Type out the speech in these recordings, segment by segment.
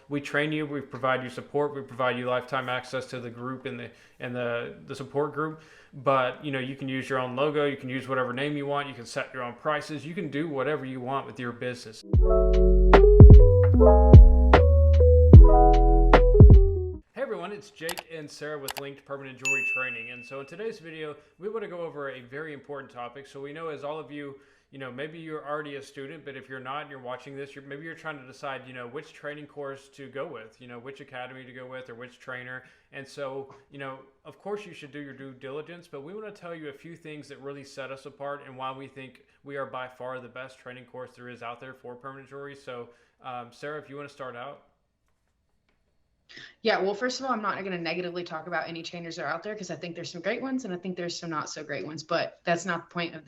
we train you, we provide you support, we provide you lifetime access to the group and the support group. But you can use your own logo, you can use whatever name you want, you can set your own prices, you can do whatever you want with your business. Hey everyone, it's Jake and Sarah with Linked Permanent Jewelry Training. And so in today's video, we want to go over a very important topic. So we know, as all of you, maybe you're already a student, but if you're not and you're watching this, maybe you're trying to decide, which training course to go with, which academy to go with or which trainer. And so, of course you should do your due diligence, but we want to tell you a few things that really set us apart and why we think we are by far the best training course there is out there for permanent jewelry. So Sarah, if you want to start out. Yeah, well, first of all, I'm not going to negatively talk about any trainers that are out there because I think there's some great ones and I think there's some not so great ones, but that's not the point of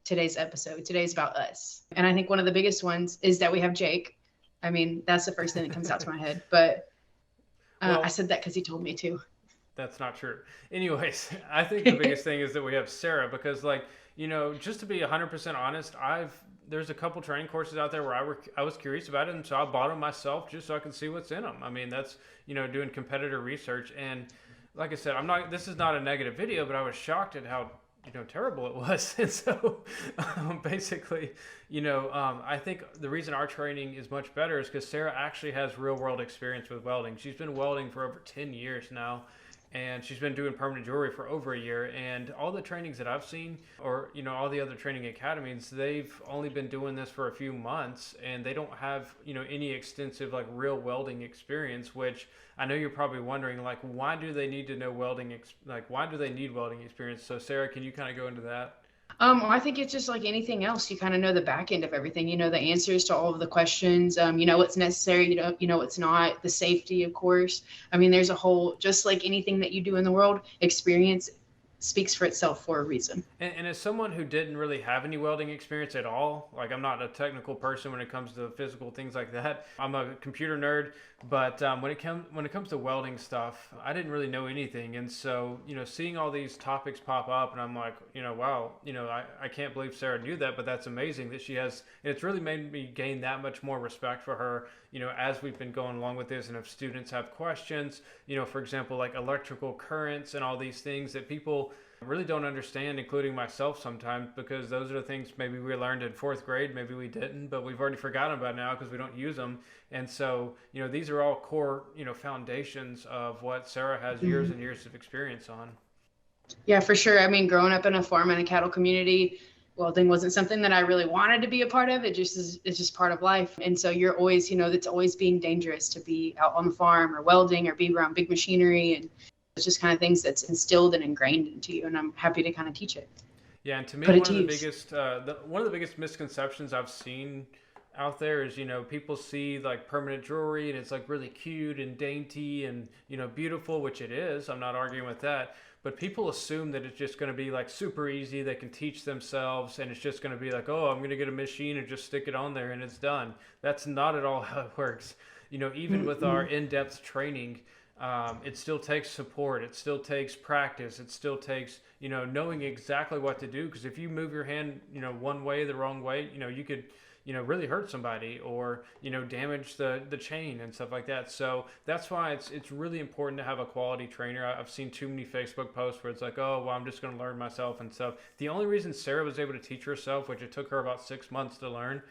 today's episode. Today's about us. And I think one of the biggest ones is that we have Jake. I mean, that's the first thing that comes out to my head, but I said that because he told me to. That's not true. Anyways, I think the biggest thing is that we have Sarah because, just to be 100% honest, there's a couple training courses out there where I was curious about it, and so I bought them myself just so I could see what's in them. I mean, that's, doing competitor research. And like I said, this is not a negative video, but I was shocked at how, terrible it was. And so basically, I think the reason our training is much better is because Sarah actually has real world experience with welding. She's been welding for over 10 years now. And she's been doing permanent jewelry for over a year. And all the trainings that I've seen, or, all the other training academies, they've only been doing this for a few months and they don't have, any extensive real welding experience, which I know you're probably wondering, why do they need to know welding? Why do they need welding experience? So Sarah, can you kind of go into that? I think it's just like anything else. You kind of know the back end of everything. You know the answers to all of the questions. You know what's necessary. You know what's not. The safety, of course. I mean, there's a whole, just like anything that you do in the world, experience speaks for itself for a reason. And as someone who didn't really have any welding experience at all, I'm not a technical person when it comes to physical things like that. I'm a computer nerd, but when it comes to welding stuff, I didn't really know anything. And so, seeing all these topics pop up, and I'm like, wow, I can't believe Sarah knew that, but that's amazing that she has. And it's really made me gain that much more respect for her, as we've been going along with this. And if students have questions, for example, like electrical currents and all these things that people really don't understand, including myself sometimes, because those are the things maybe we learned in fourth grade, maybe we didn't, but we've already forgotten about now because we don't use them. And so, these are all core, foundations of what Sarah has years and years of experience on. Yeah, for sure. I mean, growing up in a farm and a cattle community, welding wasn't something that I really wanted to be a part of. It's just part of life. And so you're always, it's always being dangerous to be out on the farm or welding or be around big machinery. And it's just kind of things that's instilled and ingrained into you. And I'm happy to kind of teach it. Yeah. And to me, one of the biggest misconceptions I've seen out there is, people see permanent jewelry and it's really cute and dainty and, beautiful, which it is. I'm not arguing with that. But people assume that it's just going to be super easy. They can teach themselves and it's just going to be oh, I'm going to get a machine and just stick it on there and it's done. That's not at all how it works. Even with our in-depth training, it still takes support. It still takes practice. It still takes, knowing exactly what to do. Because if you move your hand, one way, the wrong way, you could, really hurt somebody or, damage the chain and stuff like that. So that's why it's really important to have a quality trainer. I've seen too many Facebook posts where it's oh, well, I'm just going to learn myself and stuff. The only reason Sarah was able to teach herself, which it took her about 6 months to learn,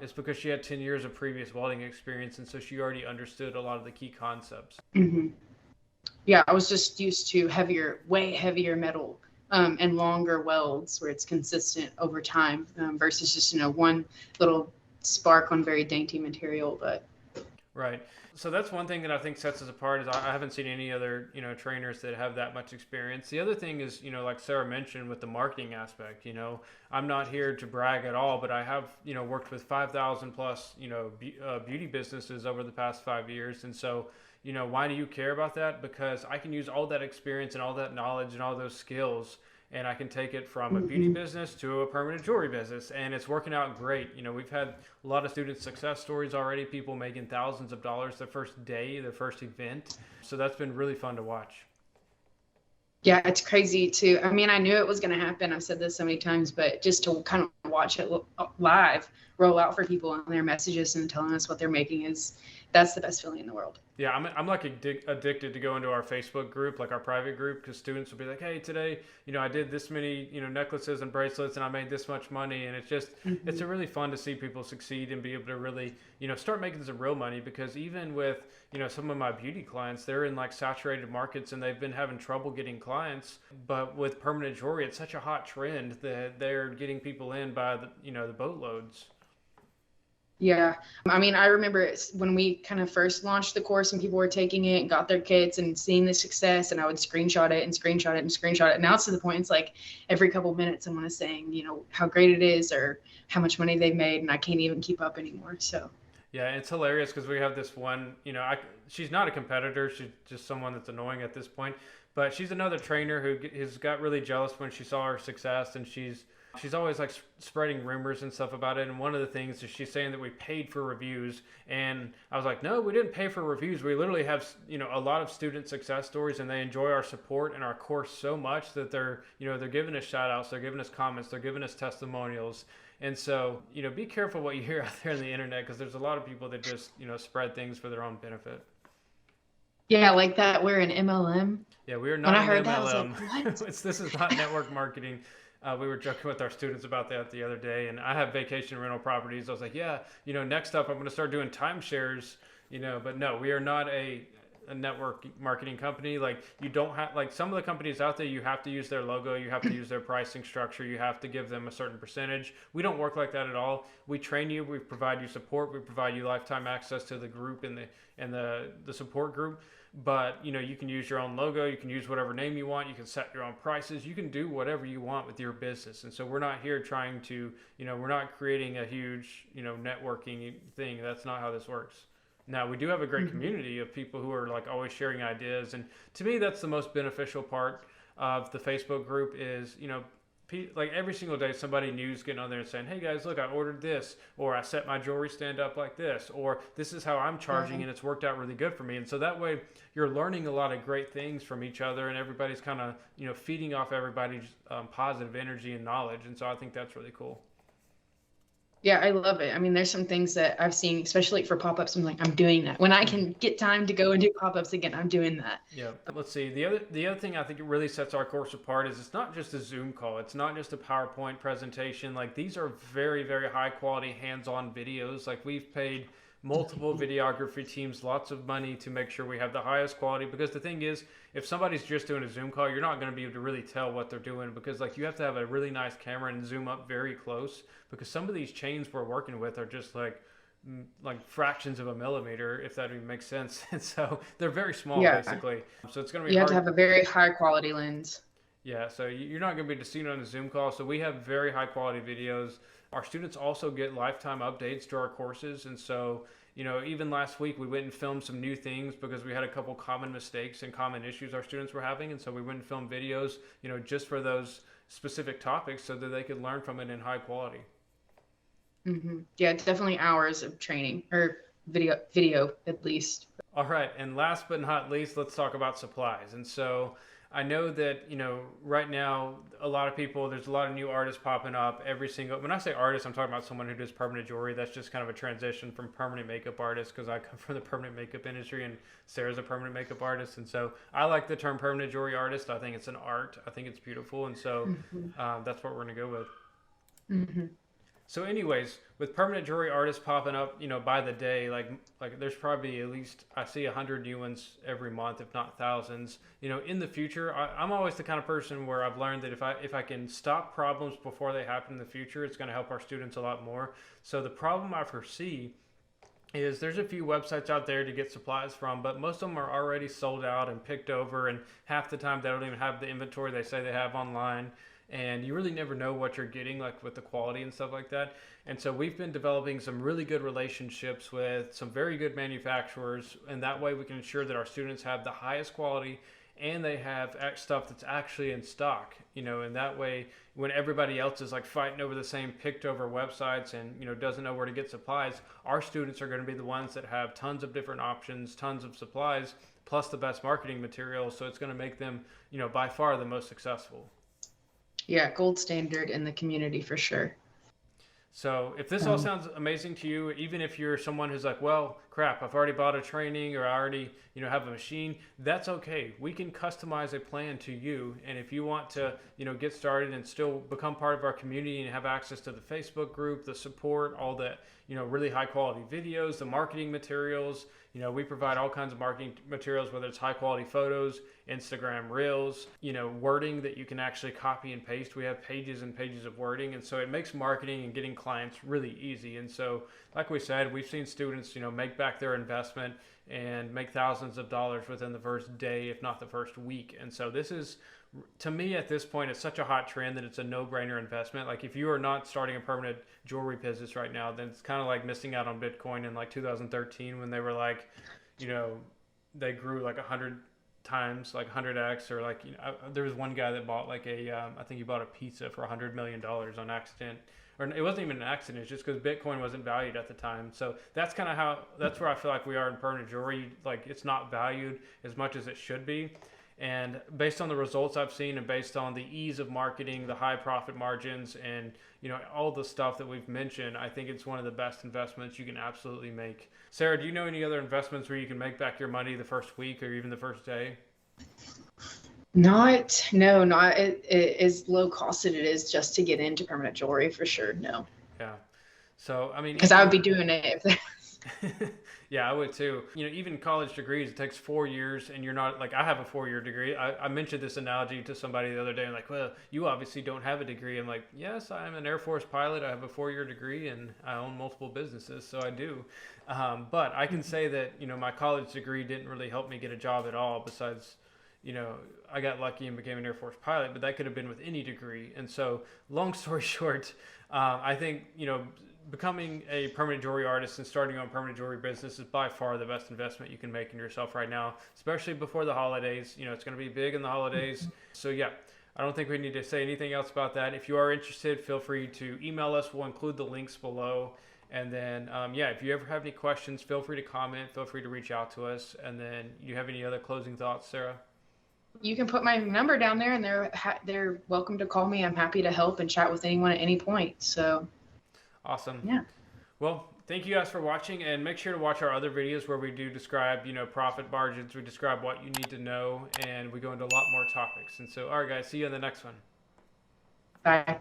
is because she had 10 years of previous welding experience. And so she already understood a lot of the key concepts. Mm-hmm. Yeah, I was just used to way heavier metal and longer welds where it's consistent over time versus just, one little spark on very dainty material. But right. So that's one thing that I think sets us apart is I haven't seen any other, trainers that have that much experience. The other thing is, like Sarah mentioned with the marketing aspect, I'm not here to brag at all, but I have, worked with 5,000 plus, beauty businesses over the past 5 years. And so, why do you care about that? Because I can use all that experience and all that knowledge and all those skills, and I can take it from a beauty business to a permanent jewelry business, and it's working out great. We've had a lot of student success stories already, people making thousands of dollars the first day, the first event. So that's been really fun to watch. Yeah, it's crazy too. I mean, I knew it was going to happen. I've said this so many times, but just to kind of watch it live roll out for people on their messages and telling us what they're making is that's the best feeling in the world. Yeah, I'm like addicted to go into our Facebook group, like our private group, because students will be like, "Hey, today, I did this many, necklaces and bracelets, and I made this much money." And it's a really fun to see people succeed and be able to really, start making some real money. Because even with, some of my beauty clients, they're in like saturated markets and they've been having trouble getting clients. But with permanent jewelry, it's such a hot trend that they're getting people in by the boatloads. Yeah. I mean, I remember when we kind of first launched the course and people were taking it and got their kits and seeing the success, and I would screenshot it and screenshot it and screenshot it. Now it's to the point, it's like every couple of minutes someone is saying, how great it is or how much money they've made, and I can't even keep up anymore. So Yeah, it's hilarious because we have this one, she's not a competitor. She's just someone that's annoying at this point. But she's another trainer who has got really jealous when she saw our success, and she's always like spreading rumors and stuff about it. And one of the things is she's saying that we paid for reviews, and I was like, no, we didn't pay for reviews. We literally have a lot of student success stories, and they enjoy our support and our course so much that they're giving us shout outs, they're giving us comments, they're giving us testimonials. And so, be careful what you hear out there on the internet, because there's a lot of people that just, spread things for their own benefit. yeah, like that we're an MLM. Yeah, we are not When I an heard that, I was MLM. like, what? This is not network marketing. We were joking with our students about that the other day, and I have vacation rental properties. I was like, yeah, next up I'm going to start doing timeshares, but no, we are not a network marketing company. Like, you don't have, like some of the companies out there, you have to use their logo, you have to use their pricing structure, you have to give them a certain percentage. We don't work like that at all. We train you, we provide you support, we provide you lifetime access to the group and the support group. But you can use your own logo, you can use whatever name you want, you can set your own prices, you can do whatever you want with your business. And so we're not here trying to, we're not creating a huge, networking thing. That's not how this works. Now, we do have a great community of people who are like always sharing ideas, and to me that's the most beneficial part of the Facebook group is, like every single day somebody new is getting on there and saying, hey guys, look, I ordered this, or I set my jewelry stand up like this, or this is how I'm charging and it's worked out really good for me. And so that way you're learning a lot of great things from each other, and everybody's kind of feeding off everybody's positive energy and knowledge. And so I think that's really cool. Yeah, I love it. I mean, there's some things that I've seen, especially for pop-ups. I'm like, I'm doing that. When I can get time to go and do pop-ups again, I'm doing that. Yeah. Let's see. The other thing I think it really sets our course apart is it's not just a Zoom call. It's not just a PowerPoint presentation. Like, these are very, very high quality hands-on videos. Like, we've paid multiple videography teams lots of money to make sure we have the highest quality, because the thing is, if somebody's just doing a Zoom call, you're not going to be able to really tell what they're doing, because like you have to have a really nice camera and zoom up very close, because some of these chains we're working with are just like fractions of a millimeter, if that even makes sense. And so they're very small, basically. So it's going to be hard. You have to have a very high quality lens. Yeah, so you're not going to be able to see it on a Zoom call. So we have very high quality videos. Our students also get lifetime updates to our courses. And so, even last week we went and filmed some new things because we had a couple common mistakes and common issues our students were having. And so we went and filmed videos, just for those specific topics so that they could learn from it in high quality. Mm-hmm. Yeah, definitely hours of training, or video at least. All right. And last but not least, let's talk about supplies. And so I know that, right now, there's a lot of new artists popping up when I say artist, I'm talking about someone who does permanent jewelry. That's just kind of a transition from permanent makeup artist, because I come from the permanent makeup industry and Sarah's a permanent makeup artist. And so I like the term permanent jewelry artist. I think it's an art. I think it's beautiful. And so that's what we're going to go with. Mm-hmm. So anyways, with permanent jewelry artists popping up, by the day, like there's probably at least, I see 100 new ones every month, if not thousands. In the future, I'm always the kind of person where I've learned that if I can stop problems before they happen in the future, it's going to help our students a lot more. So the problem I foresee is there's a few websites out there to get supplies from, but most of them are already sold out and picked over, and half the time they don't even have the inventory they say they have online. And you really never know what you're getting, like with the quality and stuff like that. And so we've been developing some really good relationships with some very good manufacturers, and that way we can ensure that our students have the highest quality and they have stuff that's actually in stock, and that way when everybody else is like fighting over the same picked over websites and doesn't know where to get supplies, our students are going to be the ones that have tons of different options, tons of supplies, plus the best marketing materials. So it's going to make them by far the most successful. Yeah, gold standard in the community for sure. So if this all sounds amazing to you, even if you're someone who's like, well, crap, I've already bought a training, or I already, have a machine. That's okay. We can customize a plan to you. And if you want to, get started and still become part of our community and have access to the Facebook group, the support, all that, really high quality videos, the marketing materials, we provide all kinds of marketing materials, whether it's high quality photos, Instagram reels, wording that you can actually copy and paste. We have pages and pages of wording. And so it makes marketing and getting clients really easy. And so, like we said, we've seen students, make back their investment and make thousands of dollars within the first day, if not the first week. And so this is, to me at this point, it's such a hot trend that it's a no-brainer investment. Like if you are not starting a permanent jewelry business right now, then it's kind of like missing out on Bitcoin in like 2013 when they were like, they grew like 100 times, like 100x, or like, there was one guy that bought like I think he bought a pizza for $100 million on accident. Or it wasn't even an accident, it's just because Bitcoin wasn't valued at the time. So that's kind of that's where I feel like we are in permanent jewelry. Like it's not valued as much as it should be. And based on the results I've seen and based on the ease of marketing, the high profit margins, and all the stuff that we've mentioned, I think it's one of the best investments you can absolutely make. Sarah, do you know any other investments where you can make back your money the first week or even the first day? Not as low cost as it is just to get into permanent jewelry, for sure. No. Yeah. So, I mean, because I would be doing it if yeah, I would too. Even college degrees, it takes 4 years, and you're not like, I have a 4-year degree. I mentioned this analogy to somebody the other day, and like, well, you obviously don't have a degree. I'm like, yes, I'm an Air Force pilot. I have a 4-year degree, and I own multiple businesses, so I do. But I can say that, my college degree didn't really help me get a job at all, besides, I got lucky and became an Air Force pilot, but that could have been with any degree. And so, long story short, I think, becoming a permanent jewelry artist and starting on permanent jewelry business is by far the best investment you can make in yourself right now, especially before the holidays. It's going to be big in the holidays. So yeah, I don't think we need to say anything else about that. If you are interested, feel free to email us. We'll include the links below. And then, if you ever have any questions, feel free to comment, feel free to reach out to us. And then you have any other closing thoughts, Sarah? You can put my number down there, and they're welcome to call me. I'm happy to help and chat with anyone at any point. So awesome. Yeah. Well, thank you guys for watching, and make sure to watch our other videos where we do describe, profit margins. We describe what you need to know, and we go into a lot more topics. And so, all right, guys, see you in the next one. Bye.